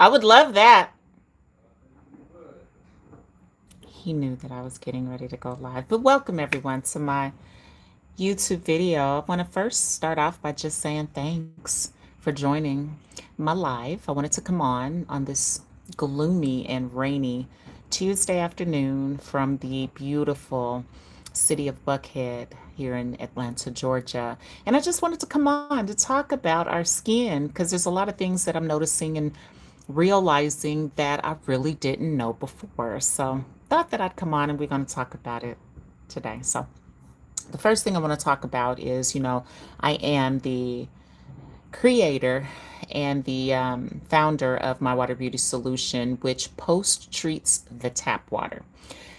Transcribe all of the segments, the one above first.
I would love that. He knew that I was getting ready to go live. But welcome everyone to my YouTube video. I want to first start off by just saying thanks for joining my live. I wanted to come on this gloomy and rainy Tuesday afternoon from the beautiful city of Buckhead here in Atlanta, Georgia. And I just wanted to come on to talk about our skin because there's a lot of things that I'm noticing and realizing that I really didn't know before. So thought that I'd come on and we're going to talk about it today. So the first thing I want to talk about is, I am the creator and the founder of My Water Beauty Solution, which post treats the tap water.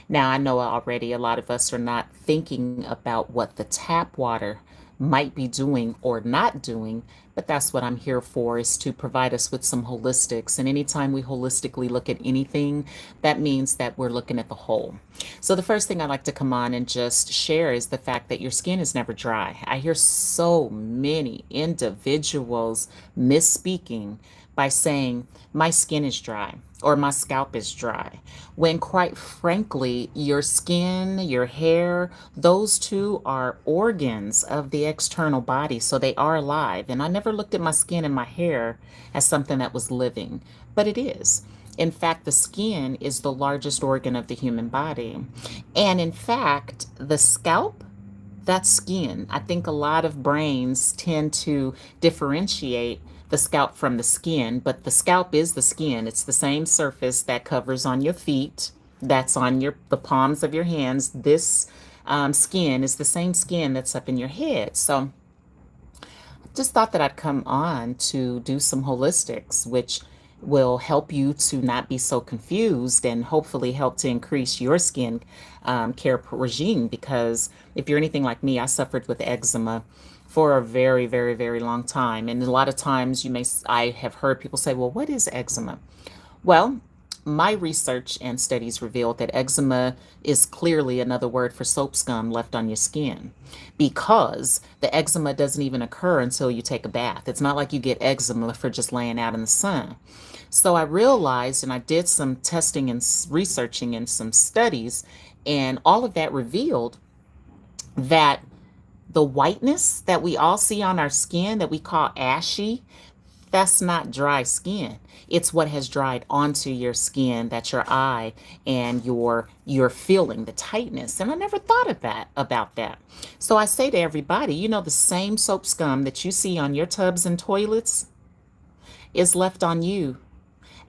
Now, I know already a lot of us are not thinking about what the tap water might be doing or not doing, but that's what I'm here for, is to provide us with some holistics. And anytime we holistically look at anything, that means that we're looking at the whole. So the first thing I'd like to come on and just share is the fact that your skin is never dry. I hear so many individuals misspeaking by saying, my skin is dry or my scalp is dry, when quite frankly, your skin, your hair, those two are organs of the external body. So they are alive. And I never looked at my skin and my hair as something that was living, but it is. In fact, the skin is the largest organ of the human body. And in fact, the scalp, that's skin. I think a lot of brains tend to differentiate the scalp from the skin, but the scalp is the skin. It's the same surface that covers on your feet, that's on the palms of your hands. This skin is the same skin that's up in your head. So just thought that I'd come on to do some holistics, which will help you to not be so confused and hopefully help to increase your skin care regime. Because if you're anything like me, I suffered with eczema for a very, very, very long time. And a lot of times I have heard people say, well, what is eczema? Well, my research and studies revealed that eczema is clearly another word for soap scum left on your skin, because the eczema doesn't even occur until you take a bath. It's not like you get eczema for just laying out in the sun. So I realized, and I did some testing and researching and some studies, and all of that revealed that the whiteness that we all see on our skin that we call ashy, that's not dry skin. It's what has dried onto your skin, that your eye and you're feeling the tightness. And I never thought of that about that. So I say to everybody, the same soap scum that you see on your tubs and toilets is left on you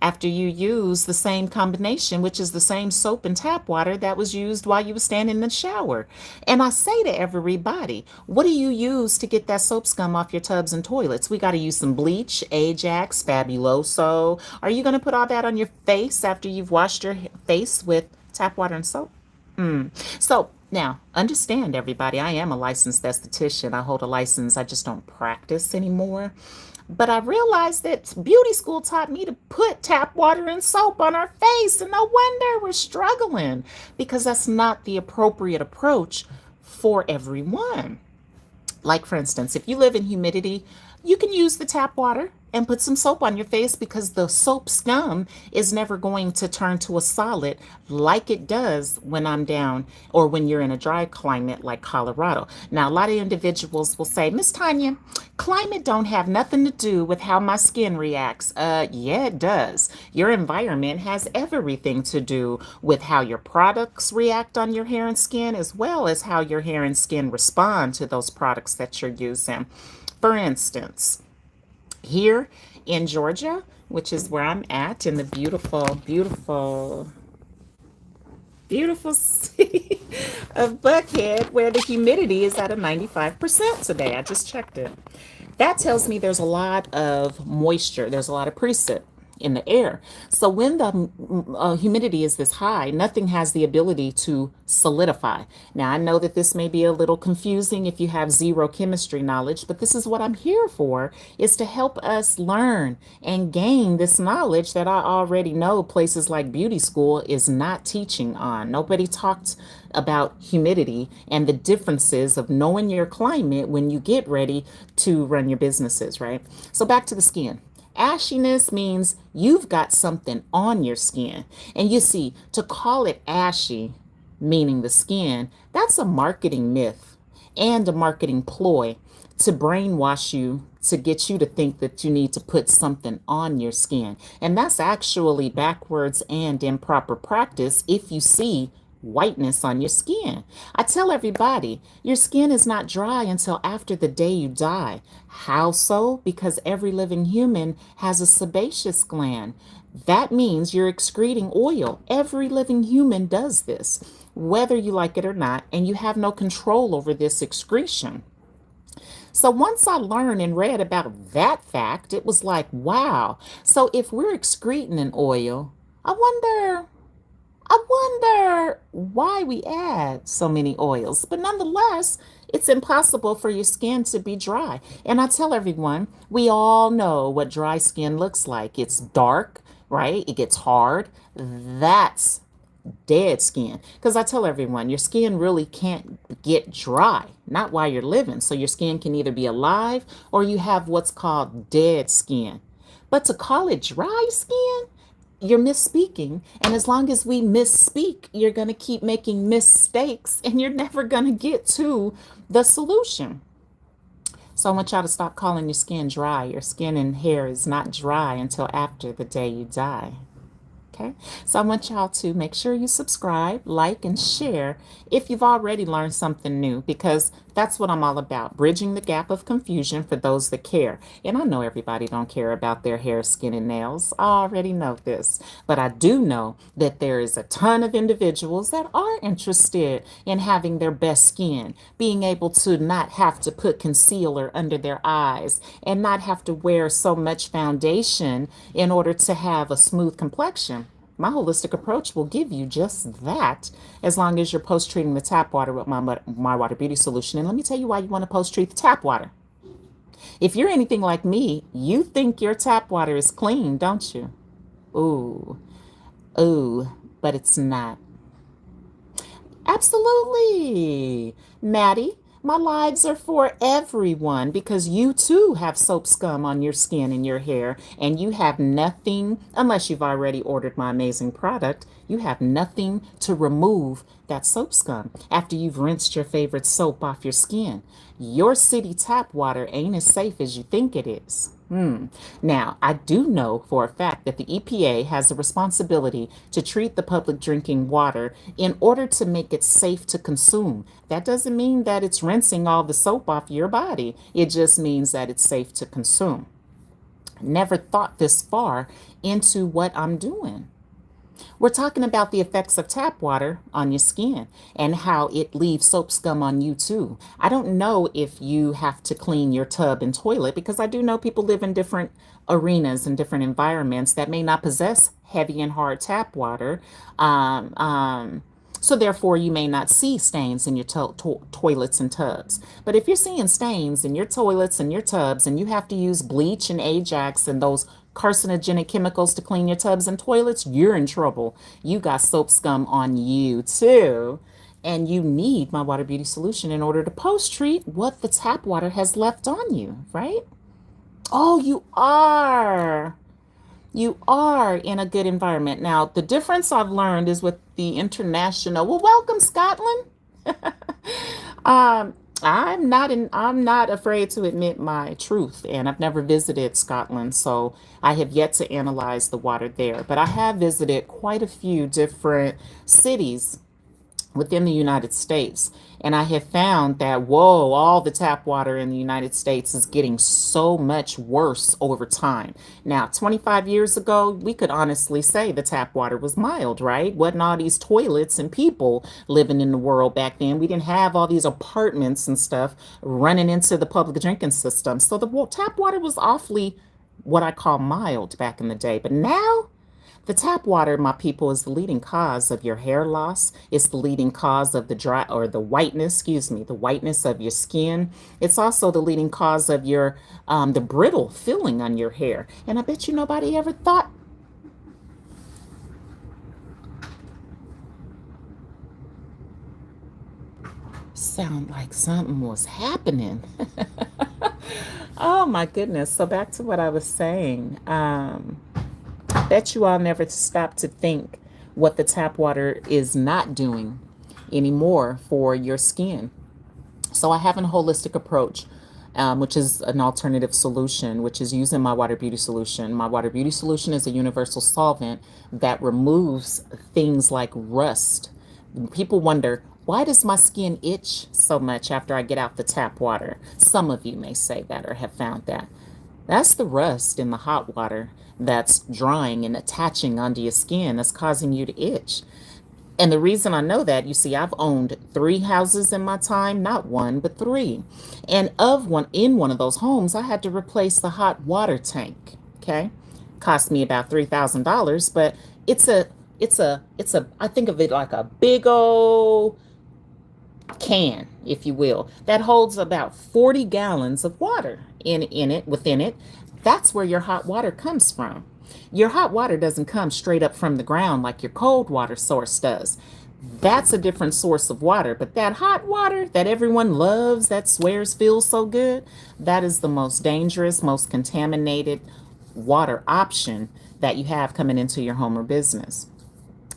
after you use the same combination, which is the same soap and tap water that was used while you were standing in the shower. And I say to everybody, what do you use to get that soap scum off your tubs and toilets? We got to use some bleach, Ajax, Fabuloso. Are you going to put all that on your face after you've washed your face with tap water and soap? So now, understand everybody, I am a licensed esthetician. I hold a license. I just don't practice anymore. But I realized that beauty school taught me to put tap water and soap on our face, and no wonder we're struggling, because that's not the appropriate approach for everyone. Like, for instance, if you live in humidity, you can use the tap water and put some soap on your face, because the soap scum is never going to turn to a solid like it does when I'm down or when you're in a dry climate like Colorado. Now, a lot of individuals will say, Miss Tanya, climate don't have nothing to do with how my skin reacts. Yeah, it does. Your environment has everything to do with how your products react on your hair and skin, as well as how your hair and skin respond to those products that you're using. For instance, here in Georgia, which is where I'm at, in the beautiful, beautiful, beautiful city of Buckhead, where the humidity is at a 95% today. I just checked it. That tells me there's a lot of moisture, there's a lot of precip in the air. So when the humidity is this high, nothing has the ability to solidify. Now, I know that this may be a little confusing if you have zero chemistry knowledge, but this is what I'm here for, is to help us learn and gain this knowledge that I already know places like beauty school is not teaching on. Nobody talked about humidity and the differences of knowing your climate when you get ready to run your businesses, right? So back to the skin. Ashiness means you've got something on your skin. And you see, to call it ashy, meaning the skin, that's a marketing myth and a marketing ploy to brainwash you, to get you to think that you need to put something on your skin. And that's actually backwards and improper practice if you see whiteness on your skin. I tell everybody, your skin is not dry until after the day you die. How so? Because every living human has a sebaceous gland. That means you're excreting oil. Every living human does this, whether you like it or not, and you have no control over this excretion. So once I learned and read about that fact, it was like, wow. So if we're excreting an oil, I wonder why we add so many oils. But nonetheless, it's impossible for your skin to be dry. And I tell everyone, we all know what dry skin looks like. It's dark, right? It gets hard. That's dead skin. Because I tell everyone, your skin really can't get dry, not while you're living. So your skin can either be alive or you have what's called dead skin. But to call it dry skin, you're misspeaking. And as long as we misspeak, you're going to keep making mistakes and you're never going to get to the solution. So I want y'all to stop calling your skin dry. Your skin and hair is not dry until after the day you die. Okay, so I want y'all to make sure you subscribe, like, and share if you've already learned something new, because that's what I'm all about, bridging the gap of confusion for those that care. And I know everybody don't care about their hair, skin, and nails. I already know this, but I do know that there is a ton of individuals that are interested in having their best skin, being able to not have to put concealer under their eyes and not have to wear so much foundation in order to have a smooth complexion. My holistic approach will give you just that, as long as you're post-treating the tap water with my water beauty solution. And let me tell you why you want to post-treat the tap water. If you're anything like me, you think your tap water is clean, don't you? Ooh, ooh, but it's not. Absolutely. Maddie, my lives are for everyone, because you too have soap scum on your skin and your hair, and you have nothing, unless you've already ordered my amazing product, you have nothing to remove that soap scum after you've rinsed your favorite soap off your skin. Your city tap water ain't as safe as you think it is. Now, I do know for a fact that the EPA has a responsibility to treat the public drinking water in order to make it safe to consume. That doesn't mean that it's rinsing all the soap off your body. It just means that it's safe to consume. Never thought this far into what I'm doing. We're talking about the effects of tap water on your skin and how it leaves soap scum on you too. I don't know if you have to clean your tub and toilet, because I do know people live in different arenas and different environments that may not possess heavy and hard tap water. So therefore, you may not see stains in your toilets and tubs. But if you're seeing stains in your toilets and your tubs, and you have to use bleach and Ajax and those carcinogenic chemicals to clean your tubs and toilets, you're in trouble. You got soap scum on you too. And you need my water beauty solution in order to post-treat what the tap water has left on you, right? Oh, you are. You are in a good environment. Now, the difference I've learned is with the international. Well, welcome, Scotland. I'm not afraid to admit my truth, and I've never visited Scotland, so I have yet to analyze the water there. But I have visited quite a few different cities within the United States. And I have found that, whoa, all the tap water in the United States is getting so much worse over time. Now, 25 years ago, we could honestly say the tap water was mild, right? Wasn't all these toilets and people living in the world back then. We didn't have all these apartments and stuff running into the public drinking system. So the tap water was awfully what I call mild back in the day. But now, the tap water, my people, is the leading cause of your hair loss. It's the leading cause of the dry or the whiteness, excuse me, the whiteness of your skin. It's also the leading cause of your the brittle feeling on your hair. And I bet you nobody ever thought. Sound like something was happening. Oh my goodness. So back to what I was saying. Bet you all never stop to think what the tap water is not doing anymore for your skin. So I have a holistic approach, which is an alternative solution, which is using my water beauty solution. My water beauty solution is a universal solvent that removes things like rust. People wonder, why does my skin itch so much after I get out the tap water? Some of you may say that or have found that. That's the rust in the hot water that's drying and attaching onto your skin that's causing you to itch. And the reason I know that, you see, I've owned three houses in my time, not one, but three. And in one of those homes, I had to replace the hot water tank. Okay. Cost me about $3,000, but it's a, I think of it like a big old can, if you will, that holds about 40 gallons of water within it. That's where your hot water comes from. Your hot water doesn't come straight up from the ground like your cold water source does. That's a different source of water. But that hot water that everyone loves, that swears feels so good, that is the most dangerous, most contaminated water option that you have coming into your home or business.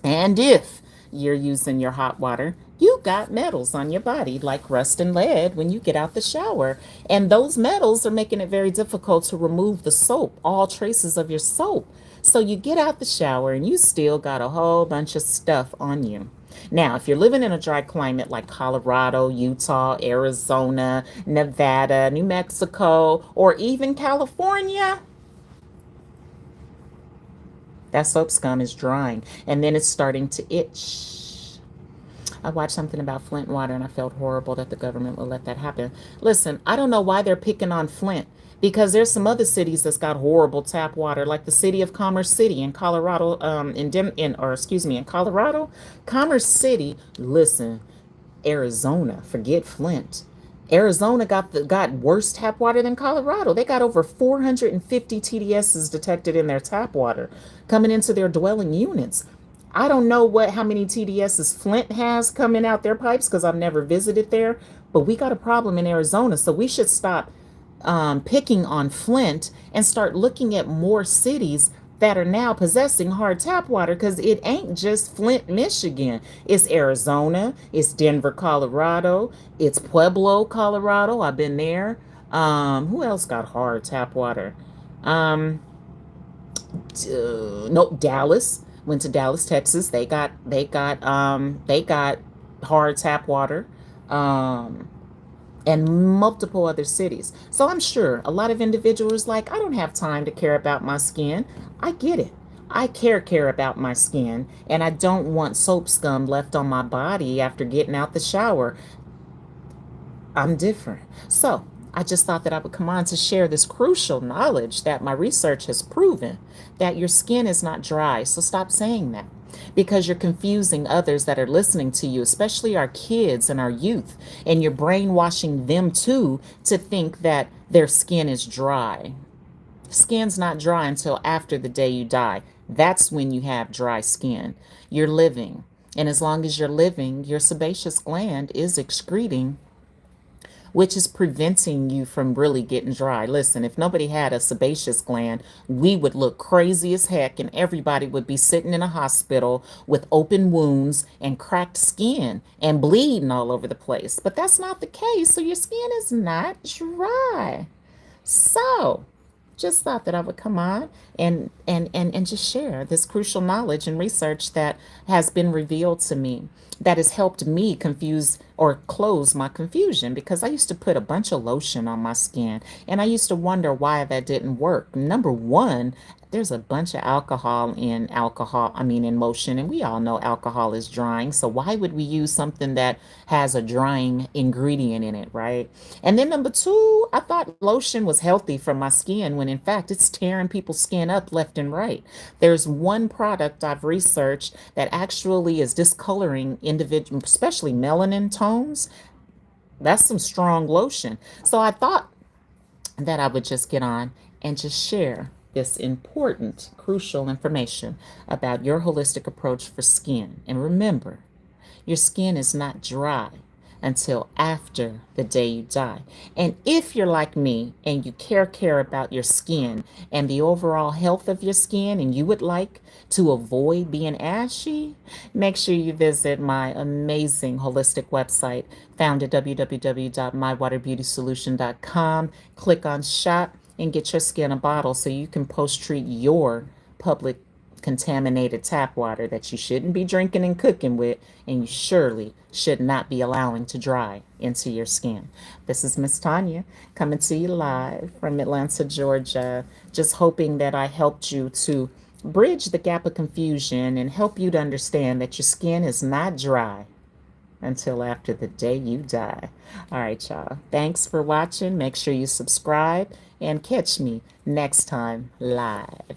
And if you're using your hot water, you got metals on your body like rust and lead when you get out the shower. And those metals are making it very difficult to remove the soap, all traces of your soap. So you get out the shower and you still got a whole bunch of stuff on you. Now, if you're living in a dry climate like Colorado, Utah, Arizona, Nevada, New Mexico, or even California, that soap scum is drying and then it's starting to itch. I watched something about Flint water and I felt horrible that the government will let that happen. Listen, I don't know why they're picking on Flint because there's some other cities that's got horrible tap water, like the city of Commerce City in Colorado, in Colorado, Commerce City. Listen, Arizona, forget Flint. Arizona got worse tap water than Colorado. They got over 450 TDSs detected in their tap water coming into their dwelling units. I don't know how many TDSs Flint has coming out their pipes because I've never visited there, but we got a problem in Arizona, so we should stop picking on Flint and start looking at more cities that are now possessing hard tap water because it ain't just Flint, Michigan. It's Arizona, it's Denver, Colorado, it's Pueblo, Colorado. I've been there. Who else got hard tap water? Um, no, Dallas. Went to Dallas, Texas. They got hard tap water. Um, and multiple other cities. So I'm sure a lot of individuals like, I don't have time to care about my skin. I get it. I care about my skin, and I don't want soap scum left on my body after getting out the shower. I'm different. So I just thought that I would come on to share this crucial knowledge that my research has proven that your skin is not dry. So stop saying that because you're confusing others that are listening to you, especially our kids and our youth, and you're brainwashing them too to think that their skin is dry. Skin's not dry until after the day you die. That's when you have dry skin. You're living. And as long as you're living, your sebaceous gland is excreting, which is preventing you from really getting dry. Listen, if nobody had a sebaceous gland, we would look crazy as heck and everybody would be sitting in a hospital with open wounds and cracked skin and bleeding all over the place. But that's not the case. So your skin is not dry. So, just thought that I would come on and just share this crucial knowledge and research that has been revealed to me that has helped me confuse or close my confusion because I used to put a bunch of lotion on my skin and I used to wonder why that didn't work. Number one, there's a bunch of in lotion, and we all know alcohol is drying. So why would we use something that has a drying ingredient in it, right? And then number two, I thought lotion was healthy for my skin when in fact it's tearing people's skin up left and right. There's one product I've researched that actually is discoloring individual, especially melanin tones. That's some strong lotion. So I thought that I would just get on and just share this important, crucial information about your holistic approach for skin. And remember, your skin is not dry until after the day you die. And if you're like me and you care about your skin and the overall health of your skin and you would like to avoid being ashy, make sure you visit my amazing holistic website found at www.mywaterbeautysolution.com. Click on shop and get your skin a bottle so you can post-treat your public contaminated tap water that you shouldn't be drinking and cooking with, and you surely should not be allowing to dry into your skin. This is Miss Tanya coming to you live from Atlanta, Georgia. Just hoping that I helped you to bridge the gap of confusion and help you to understand that your skin is not dry until after the day you die. All right, y'all. Thanks for watching. Make sure you subscribe and catch me next time live.